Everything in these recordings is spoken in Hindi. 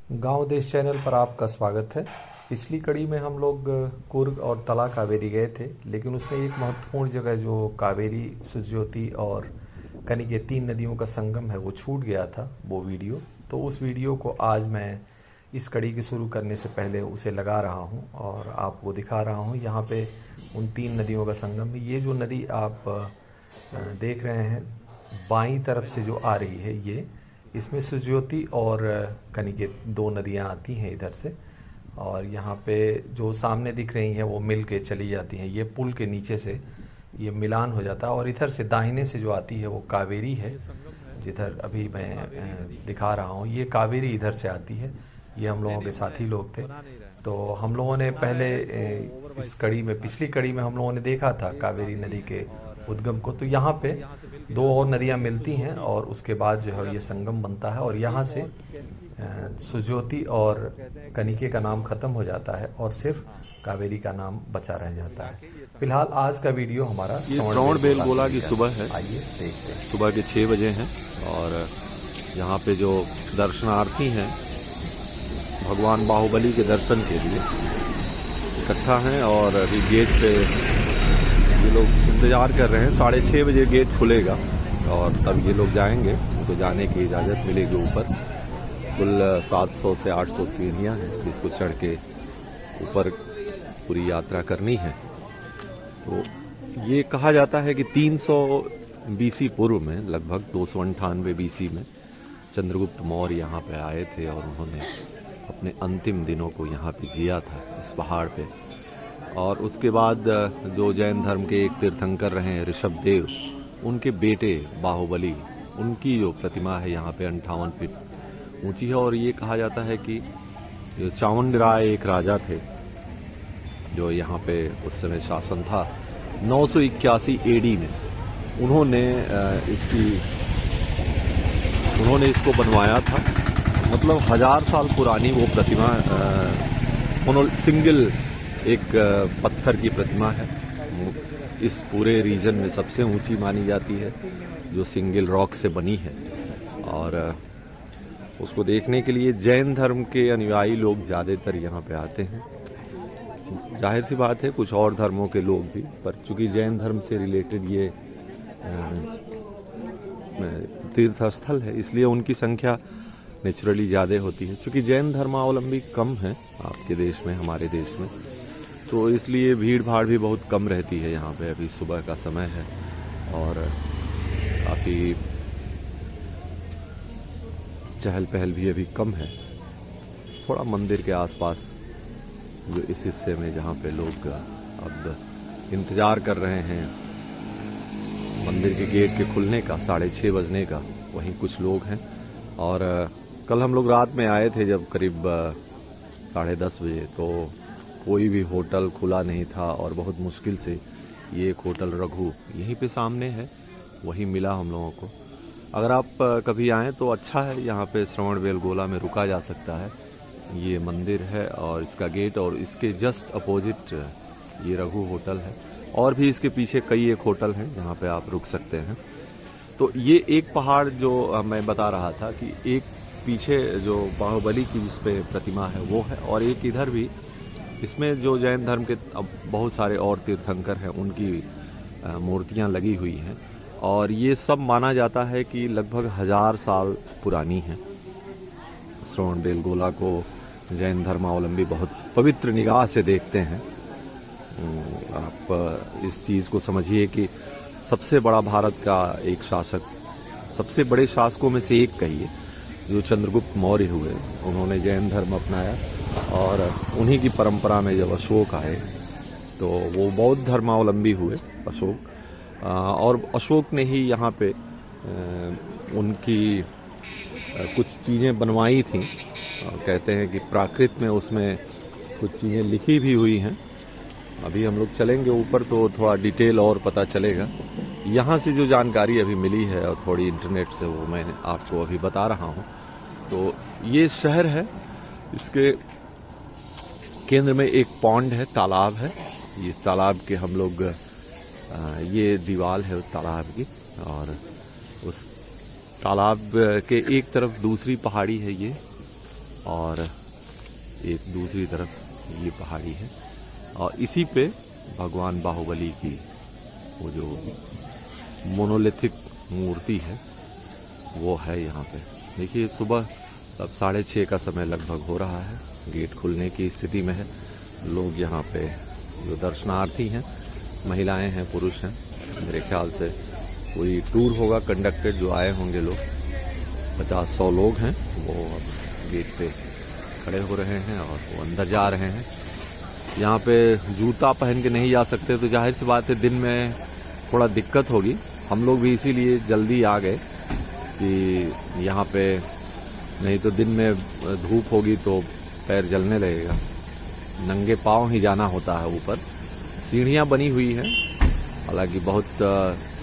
गांव देश चैनल पर आपका स्वागत है। पिछली कड़ी में हम लोग कुर्ग और तला कावेरी गए थे, लेकिन उसमें एक महत्वपूर्ण जगह जो कावेरी, सुजयोति और कनिक ये तीन नदियों का संगम है वो छूट गया था वो वीडियो। तो उस वीडियो को आज मैं इस कड़ी के शुरू करने से पहले उसे लगा रहा हूं और आपको दिखा रहा हूं। यहाँ पे उन तीन नदियों का संगम है। ये जो नदी आप देख रहे हैं बाईं तरफ से जो आ रही है, ये इसमें सुजयोति और कनिके दो नदियां आती हैं इधर से, और यहाँ पे जो सामने दिख रही हैं वो मिल के चली जाती हैं। ये पुल के नीचे से ये मिलान हो जाता है और इधर से दाहिने से जो आती है वो कावेरी है, जिधर अभी मैं दिखा रहा हूँ। ये कावेरी इधर से आती है। ये हम लोगों के साथी लोग थे, तो हम लोगों ने पहले इस कड़ी में, पिछली कड़ी में हम लोगों ने देखा था कावेरी नदी के उद्गम को। तो यहाँ पे दो और नदियाँ मिलती हैं और उसके बाद जो है ये संगम बनता है, और यहाँ से सुजयोति और कनिके का नाम खत्म हो जाता है और सिर्फ कावेरी का नाम बचा रह जाता है। फिलहाल आज का वीडियो हमारा ये श्रवण बेलगोला की सुबह है। आइए देखते हैं। सुबह के 6 बजे हैं और यहाँ पे जो दर्शनार्थी हैं भगवान बाहुबली के दर्शन के लिए इकट्ठा हैं, और अभी गेट पे ये लोग इंतजार कर रहे हैं। 6:30 बजे गेट खुलेगा और तब ये लोग जाएंगे, उनको जाने की इजाज़त मिलेगी। ऊपर कुल 700 से 800 सीढ़ियाँ हैं जिसको चढ़ के ऊपर पूरी यात्रा करनी है। तो ये कहा जाता है कि 300 बीसी पूर्व में, लगभग 298 बीसी में चंद्रगुप्त मौर्य यहाँ पे आए थे और उन्होंने अपने अंतिम दिनों को यहाँ पे जिया था इस पहाड़ पे। और उसके बाद जो जैन धर्म के एक तीर्थंकर रहे हैं ऋषभदेव, उनके बेटे बाहुबली, उनकी जो प्रतिमा है यहाँ पे 58 फीट ऊंची है। और ये कहा जाता है कि जो चामुंडराय एक राजा थे जो यहाँ पे उस समय शासन था 981 एडी में, उन्होंने इसको बनवाया था। मतलब 1000 साल पुरानी वो प्रतिमा, सिंगल एक पत्थर की प्रतिमा है। इस पूरे रीजन में सबसे ऊंची मानी जाती है, जो सिंगल रॉक से बनी है। और उसको देखने के लिए जैन धर्म के अनुयायी लोग ज़्यादातर यहाँ पे आते हैं। जाहिर सी बात है कुछ और धर्मों के लोग भी, पर चूंकि जैन धर्म से रिलेटेड ये तीर्थ स्थल है इसलिए उनकी संख्या नेचुरली ज़्यादा होती है। चूंकि जैन धर्मावलंबी कम है आपके देश में, हमारे देश में, तो इसलिए भीड़ भाड़ भी बहुत कम रहती है यहाँ पे। अभी सुबह का समय है और काफ़ी चहल पहल भी अभी कम है। थोड़ा मंदिर के आसपास जो इस हिस्से में जहाँ पे लोग अब इंतज़ार कर रहे हैं मंदिर के गेट के खुलने का, 6:30 बजने का, वहीं कुछ लोग हैं। और कल हम लोग रात में आए थे जब करीब 10:30 बजे, तो कोई भी होटल खुला नहीं था और बहुत मुश्किल से ये एक होटल रघु यहीं पे सामने है, वहीं मिला हम लोगों को। अगर आप कभी आएँ तो अच्छा है, यहाँ पे श्रवण बेलगोला में रुका जा सकता है। ये मंदिर है और इसका गेट, और इसके जस्ट अपोजिट ये रघु होटल है। और भी इसके पीछे कई एक होटल हैं जहाँ पे आप रुक सकते हैं। तो ये एक पहाड़ जो मैं बता रहा था कि एक पीछे जो बाहुबली की जिस पे प्रतिमा है वो है, और एक इधर भी, इसमें जो जैन धर्म के अब बहुत सारे और तीर्थंकर हैं उनकी मूर्तियाँ लगी हुई हैं। और ये सब माना जाता है कि लगभग 1000 साल पुरानी है। श्रवण बेलगोला को जैन धर्मावलंबी बहुत पवित्र निगाह से देखते हैं। आप इस चीज़ को समझिए कि सबसे बड़ा भारत का एक शासक, सबसे बड़े शासकों में से एक कहिए, जो चंद्रगुप्त मौर्य हुए, उन्होंने जैन धर्म अपनाया और उन्हीं की परंपरा में जब अशोक आए तो वो बौद्ध धर्मावलंबी हुए अशोक। और अशोक ने ही यहाँ पे उनकी कुछ चीज़ें बनवाई थी, और कहते हैं कि प्राकृत में उसमें कुछ चीज़ें लिखी भी हुई हैं। अभी हम लोग चलेंगे ऊपर तो थोड़ा डिटेल और पता चलेगा। यहाँ से जो जानकारी अभी मिली है और थोड़ी इंटरनेट से, वो मैं आपको अभी बता रहा हूँ। तो ये शहर है, इसके केंद्र में एक पॉन्ड है, तालाब है। ये तालाब के हम लोग, ये दीवार है उस तालाब की, और उस तालाब के एक तरफ दूसरी पहाड़ी है ये, और एक दूसरी तरफ ये पहाड़ी है और इसी पे भगवान बाहुबली की वो जो मोनोलिथिक मूर्ति है वो है यहाँ पे। देखिए सुबह अब 6:30 का समय लगभग हो रहा है, गेट खुलने की स्थिति में है। लोग यहाँ पे जो दर्शनार्थी हैं, महिलाएं हैं, पुरुष हैं, मेरे ख्याल से कोई टूर होगा कंडक्टेड, जो आए होंगे लोग 50-100 लोग हैं, वो अब गेट पे खड़े हो रहे हैं और वो अंदर जा रहे हैं। यहाँ पे जूता पहन के नहीं जा सकते, तो जाहिर सी बात है दिन में थोड़ा दिक्कत होगी। हम लोग भी इसीलिए जल्दी आ गए कि यहाँ पे नहीं तो दिन में धूप होगी तो पैर जलने लगेगा। नंगे पाँव ही जाना होता है ऊपर। सीढ़ियाँ बनी हुई हैं, हालांकि बहुत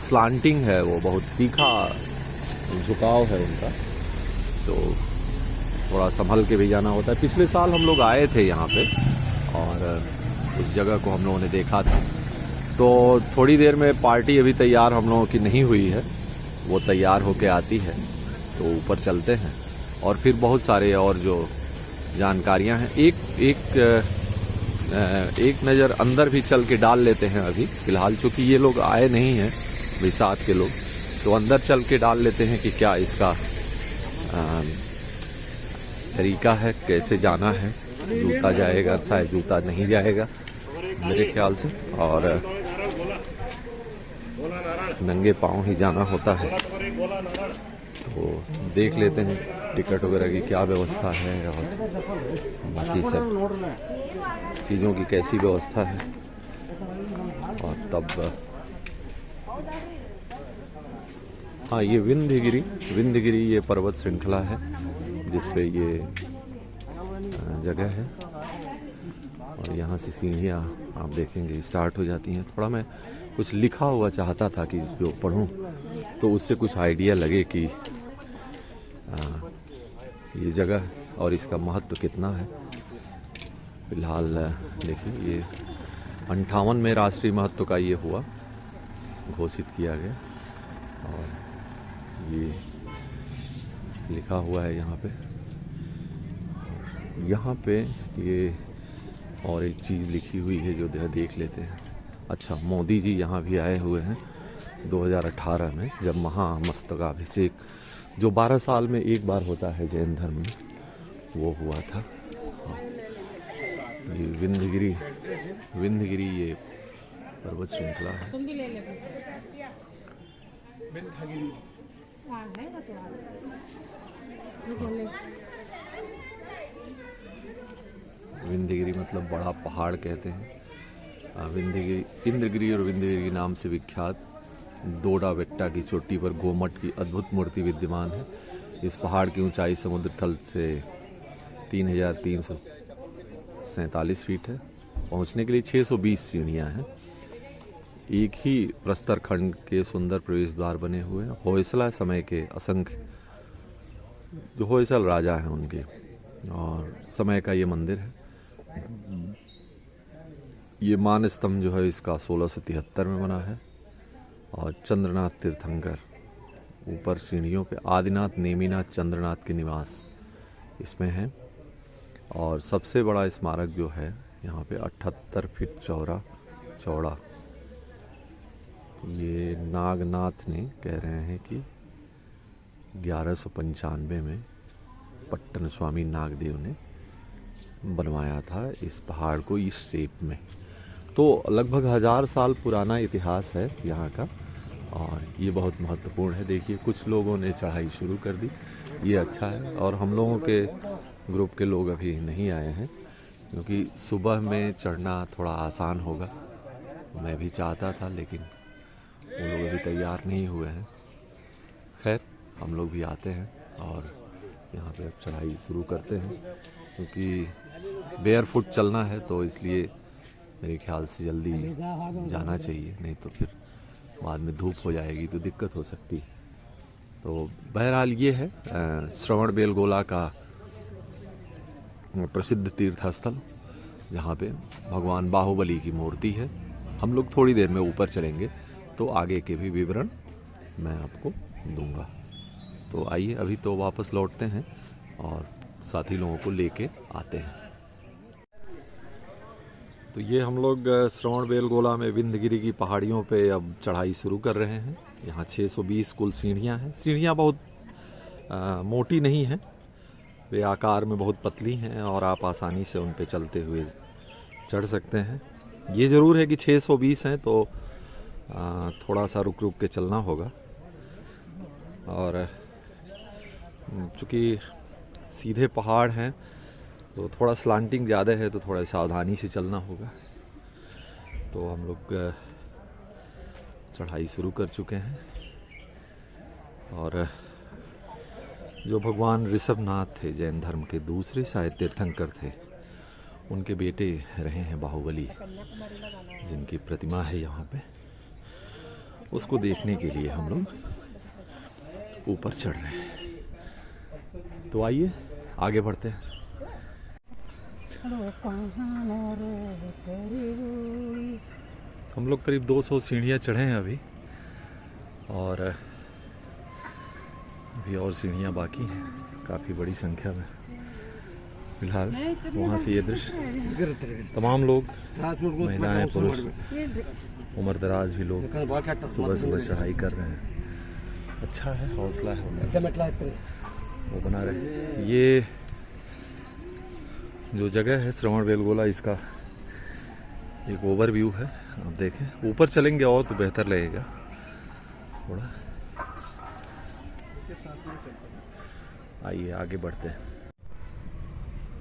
स्लांटिंग है, वो बहुत तीखा झुकाव है उनका, तो थोड़ा संभल के भी जाना होता है। पिछले साल हम लोग आए थे यहाँ पे और उस जगह को हम लोगों ने देखा था। तो थोड़ी देर में पार्टी अभी तैयार हम लोगों की नहीं हुई है, वो तैयार होके आती है तो ऊपर चलते हैं और फिर बहुत सारे और जो जानकारियां हैं एक नज़र अंदर भी चल के डाल लेते हैं अभी फ़िलहाल, चूँकि ये लोग आए नहीं हैं भाई साथ के लोग, तो अंदर चल के डाल लेते हैं कि क्या इसका तरीका है, कैसे जाना है। जूता जाएगा, शायद जूता नहीं जाएगा मेरे ख्याल से, और नंगे पाँव ही जाना होता है। तो देख लेते हैं टिकट वगैरह की क्या व्यवस्था है और बाकी सब चीज़ों की कैसी व्यवस्था है, और तब हाँ ये विंध्यगिरी ये पर्वत श्रृंखला है जिसपे ये जगह है और यहाँ से सीढ़ियाँ आप देखेंगे स्टार्ट हो जाती हैं। थोड़ा मैं कुछ लिखा हुआ चाहता था कि जो पढूं तो उससे कुछ आइडिया लगे कि ये जगह और इसका महत्व कितना है। फिलहाल देखिए ये 58 में राष्ट्रीय महत्व का ये हुआ, घोषित किया गया, और ये लिखा हुआ है यहाँ पे। यहाँ पे ये और एक चीज़ लिखी हुई है जो देख लेते हैं। अच्छा, मोदी जी यहाँ भी आए हुए हैं 2018 में, जब महामस्तकाभिषेक जो 12 साल में एक बार होता है जैन धर्म में, वो हुआ था। ये विंध्यगिरी ये पर्वत श्रृंखला है। तुम भी ले ले। विंध्यगिरी मतलब बड़ा पहाड़ कहते हैं। विंध्यगिरी, इंद्रगिरी और विंध्यगिरी नाम से विख्यात दोडाबेट्टा की चोटी पर गोमट की अद्भुत मूर्ति विद्यमान है। इस पहाड़ की ऊंचाई समुद्र तल से 3347 फीट है। पहुंचने के लिए 620 सीढ़ियां हैं। एक ही प्रस्तर खंड के सुंदर प्रवेश द्वार बने हुए हैं। होयसला समय के असंख्य जो होयसल राजा हैं उनके और समय का ये मंदिर है। ये मान स्तंभ जो है इसका 1673 में बना है, और चंद्रनाथ तीर्थंकर ऊपर सीढ़ियों पे आदिनाथ, नेमिनाथ, चंद्रनाथ के निवास इसमें है। और सबसे बड़ा स्मारक जो है यहाँ पे 78 फीट चौड़ा ये नागनाथ ने कह रहे हैं कि 1195 में पट्टन स्वामी नागदेव ने बनवाया था इस पहाड़ को इस शेप में। तो लगभग 1000 साल पुराना इतिहास है यहाँ का, और ये बहुत महत्वपूर्ण है। देखिए कुछ लोगों ने चढ़ाई शुरू कर दी, ये अच्छा है। और हम लोगों के ग्रुप के लोग अभी नहीं आए हैं, क्योंकि सुबह में चढ़ना थोड़ा आसान होगा। मैं भी चाहता था, लेकिन वो लोग अभी तैयार नहीं हुए हैं। खैर हम लोग भी आते हैं और यहाँ पे अब चढ़ाई शुरू करते हैं, क्योंकि बेयर फुट चलना है, तो इसलिए मेरे ख्याल से जल्दी जाना चाहिए, नहीं तो फिर बाद में धूप हो जाएगी तो दिक्कत हो सकती है। तो बहरहाल ये है श्रवणबेलगोला का प्रसिद्ध तीर्थ स्थल, जहाँ पे भगवान बाहुबली की मूर्ति है। हम लोग थोड़ी देर में ऊपर चलेंगे तो आगे के भी विवरण मैं आपको दूंगा। तो आइए अभी तो वापस लौटते हैं और साथी लोगों को लेके आते हैं। तो ये हम लोग श्रवणबेलगोला में विंध्यगिरी की पहाड़ियों पे अब चढ़ाई शुरू कर रहे हैं। यहाँ 620 कुल सीढ़ियाँ हैं। सीढ़ियाँ बहुत मोटी नहीं हैं, वे आकार में बहुत पतली हैं और आप आसानी से उन पे चलते हुए चढ़ सकते हैं। ये ज़रूर है कि 620 हैं तो थोड़ा सा रुक रुक के चलना होगा, और चूँकि सीधे पहाड़ हैं तो थोड़ा स्लांटिंग ज़्यादा है तो थोड़ा सावधानी से चलना होगा। तो हम लोग चढ़ाई शुरू कर चुके हैं, और जो भगवान ऋषभनाथ थे, जैन धर्म के दूसरे शायद तीर्थंकर थे, उनके बेटे रहे हैं बाहुबली, जिनकी प्रतिमा है यहाँ पे, उसको देखने के लिए हम लोग ऊपर चढ़ रहे हैं। तो आइए आगे बढ़ते हैं। हम लोग करीब 200 सीढ़ियाँ चढ़े हैं अभी, और अभी और सीढ़ियाँ बाकी हैं काफ़ी बड़ी संख्या में। फिलहाल वहाँ से ये दृश्य, तमाम लोग, महिलाएं, पुरुष, उम्र दराज भी लोग सुबह सुबह चढ़ाई कर रहे हैं। अच्छा है, हौसला है, वो बना रहे हैं। ये जो जगह है श्रवणबेलगोला, इसका एक ओवरव्यू है, आप देखें। ऊपर चलेंगे और तो बेहतर लगेगा थोड़ा। आइए आगे बढ़ते हैं।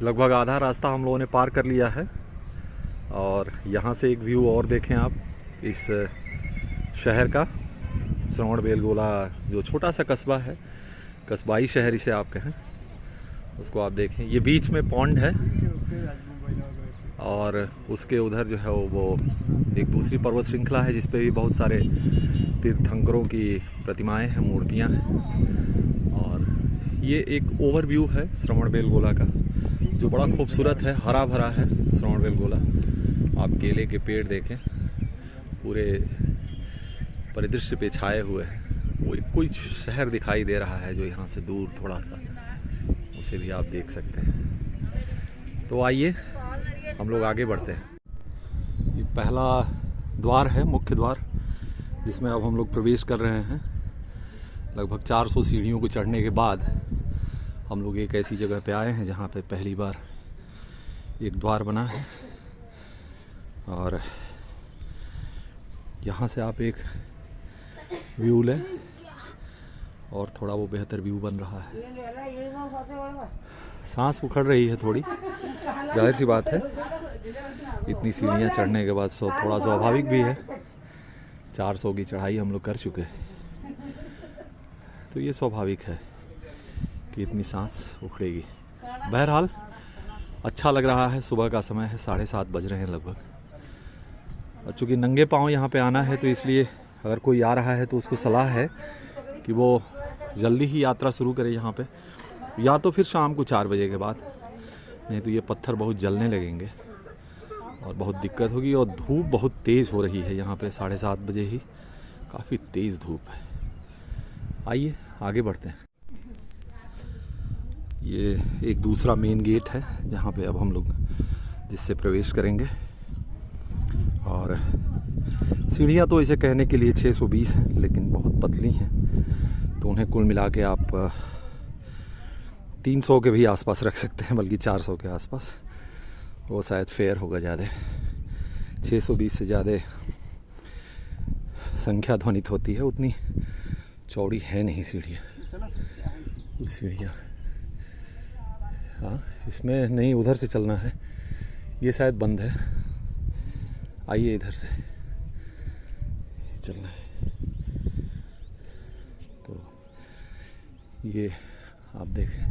लगभग आधा रास्ता हम लोगों ने पार कर लिया है, और यहाँ से एक व्यू और देखें आप इस शहर का। श्रवणबेलगोला जो छोटा सा कस्बा है, कस्बाई शहर इसे आप कहें, उसको आप देखें। ये बीच में पॉन्ड है, और उसके उधर जो है वो एक दूसरी पर्वत श्रृंखला है जिस पे भी बहुत सारे तीर्थंकरों की प्रतिमाएं हैं, मूर्तियां हैं। और ये एक ओवरव्यू है श्रवणबेलगोला का, जो बड़ा खूबसूरत है, हरा भरा है श्रवणबेलगोला। आप केले के पेड़ देखें, पूरे परिदृश्य पे छाए हुए हैं। वो कोई शहर दिखाई दे रहा है जो यहाँ से दूर थोड़ा सा, उसे भी आप देख सकते हैं। तो आइए हम लोग आगे बढ़ते हैं। ये पहला द्वार है, मुख्य द्वार, जिसमें अब हम लोग प्रवेश कर रहे हैं। लगभग 400 सीढ़ियों को चढ़ने के बाद हम लोग एक ऐसी जगह पे आए हैं जहाँ पे पहली बार एक द्वार बना है, और यहाँ से आप एक व्यू लें और थोड़ा वो बेहतर व्यू बन रहा है। सांस उखड़ रही है थोड़ी, जाहिर सी बात है, इतनी सीढ़ियाँ चढ़ने के बाद थोड़ा स्वाभाविक भी है। 400 की चढ़ाई हम लोग कर चुके हैं, तो ये स्वाभाविक है कि इतनी सांस उखड़ेगी। बहरहाल अच्छा लग रहा है। सुबह का समय है, 7:30 बज रहे हैं लगभग, और चूँकि नंगे पाँव यहाँ पे आना है तो इसलिए अगर कोई आ रहा है तो उसको सलाह है कि वो जल्दी ही यात्रा शुरू करे यहाँ पे, या तो फिर शाम को 4 बजे के बाद, नहीं तो ये पत्थर बहुत जलने लगेंगे और बहुत दिक्कत होगी। और धूप बहुत तेज़ हो रही है यहाँ पे, 7:30 बजे ही काफ़ी तेज़ धूप है। आइए आगे बढ़ते हैं। ये एक दूसरा मेन गेट है जहाँ पे अब हम लोग जिससे प्रवेश करेंगे, और सीढ़ियाँ तो इसे कहने के लिए 620 हैं, लेकिन बहुत पतली हैं, तो उन्हें कुल मिला के आप 300 के भी आसपास रख सकते हैं, बल्कि 400 के आसपास, वो शायद फेयर होगा ज़्यादा। 620 से ज़्यादा संख्या ध्वनित होती है, उतनी चौड़ी है नहीं सीढ़ियाँ। हाँ, इसमें नहीं, उधर से चलना है, ये शायद बंद है। आइए इधर से चलना है। तो ये आप देखें,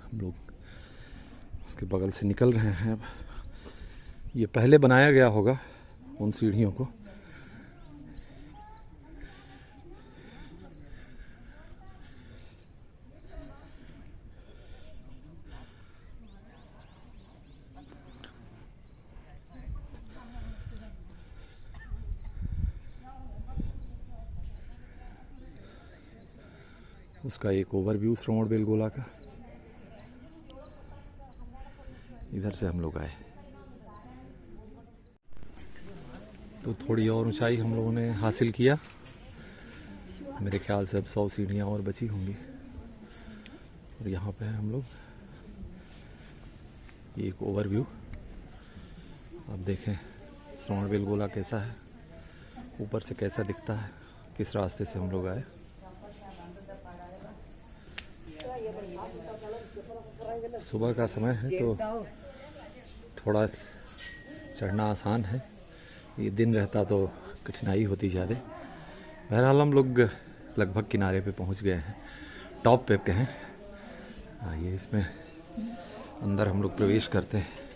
हम लोग उसके बगल से निकल रहे हैं। अब ये पहले बनाया गया होगा उन सीढ़ियों को। उसका एक ओवरव्यू श्रवणबेलगोला का। इधर से हम लोग आए। तो थोड़ी और ऊंचाई हम लोगों ने हासिल किया। मेरे ख्याल से अब 100 सीढ़ियाँ और बची होंगी। और यहाँ पे है हम लोग। ये एक ओवरव्यू आप देखें श्रवणबेलगोला कैसा है, ऊपर से कैसा दिखता है, किस रास्ते से हम लोग आए। सुबह का समय है तो थोड़ा चढ़ना आसान है, ये दिन रहता तो कठिनाई होती ज़्यादा। बहरहाल हम लोग लगभग किनारे पे पहुंच गए हैं, टॉप पे के हैं। आइए इसमें अंदर हम लोग प्रवेश करते हैं।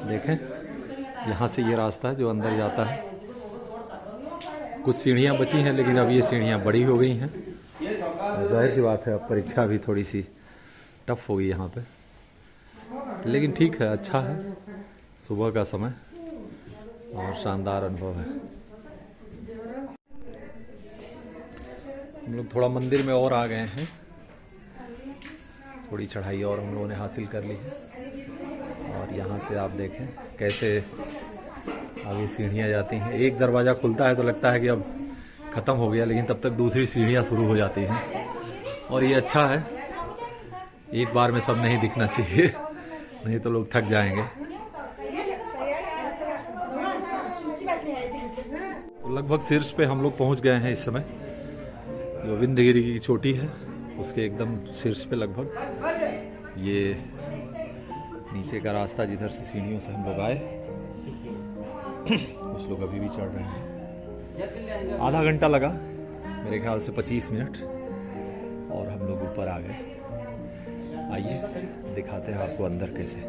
देखें यहाँ से ये रास्ता है जो अंदर जाता है। कुछ सीढ़ियाँ बची हैं लेकिन अब ये सीढ़ियाँ बड़ी हो गई हैं। जाहिर सी बात है अब परीक्षा भी थोड़ी सी टफ होगी यहाँ पे, लेकिन ठीक है, अच्छा है। सुबह का समय और शानदार अनुभव है। हम लोग थोड़ा मंदिर में और आ गए हैं, थोड़ी चढ़ाई और हम लोगों ने हासिल कर ली है। और यहाँ से आप देखें कैसे आगे सीढ़ियाँ जाती हैं। एक दरवाज़ा खुलता है तो लगता है कि अब ख़त्म हो गया, लेकिन तब तक दूसरी सीढ़ियाँ शुरू हो जाती हैं। और ये अच्छा है, एक बार में सब नहीं दिखना चाहिए, नहीं तो लोग थक जाएंगे। तो लगभग शीर्ष पे हम लोग पहुंच गए हैं इस समय। जो विंध्यगिरी की चोटी है उसके एकदम शीर्ष पे लगभग। ये नीचे का रास्ता जिधर से सीढ़ियों से हम लोग आए, कुछ लोग अभी भी चढ़ रहे हैं। आधा घंटा लगा मेरे ख्याल से, 25 मिनट, और हम लोग ऊपर आ गए। आइए दिखाते हैं आपको अंदर कैसे।